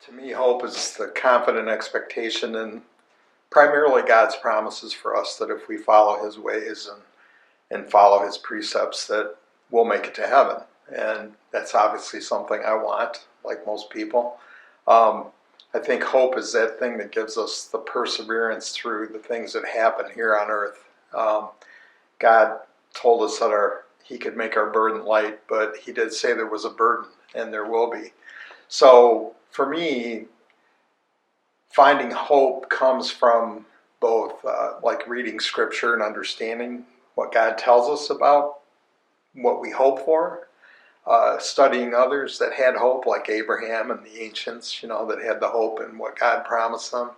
To me, hope is the confident expectation in primarily God's promises for us that if we follow His ways and follow His precepts, that we'll make it to heaven. And that's obviously something I want, like most people. I think hope is that thing that gives us the perseverance through the things that happen here on earth. God told us that He could make our burden light, but He did say there was a burden, and there will be. So for me, finding hope comes from both like reading scripture and understanding what God tells us about what we hope for, studying others that had hope, like Abraham and the ancients, that had the hope in what God promised them.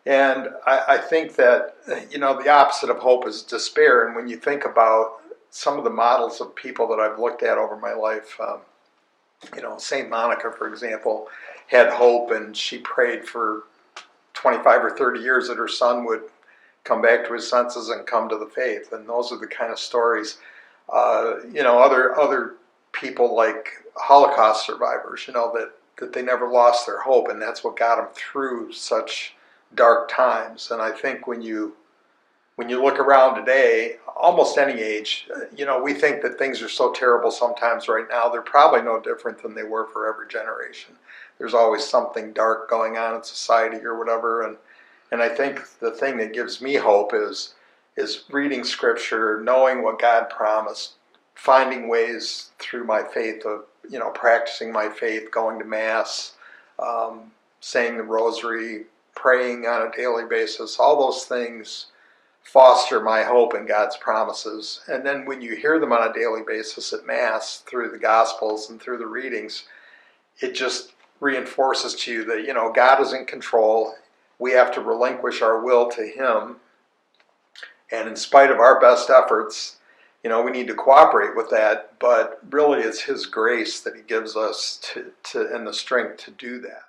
And I think that, the opposite of hope is despair. And when you think about some of the models of people that I've looked at over my life, St. Monica, for example, had hope, and she prayed for 25 or 30 years that her son would come back to his senses and come to the faith. And those are the kind of stories, other people like Holocaust survivors, that they never lost their hope, and that's what got them through such dark times. And I think when you look around today, almost any age, we think that things are so terrible sometimes right now. They're probably no different than they were for every generation. There's always something dark going on in society or whatever. And I think the thing that gives me hope is reading scripture, knowing what God promised, finding ways through my faith of, practicing my faith, going to Mass, saying the rosary, praying on a daily basis. All those things foster my hope in God's promises. And then when you hear them on a daily basis at Mass, through the Gospels and through the readings, it just reinforces to you that, God is in control. We have to relinquish our will to Him. And in spite of our best efforts, we need to cooperate with that. But really, it's His grace that He gives us and the strength to do that.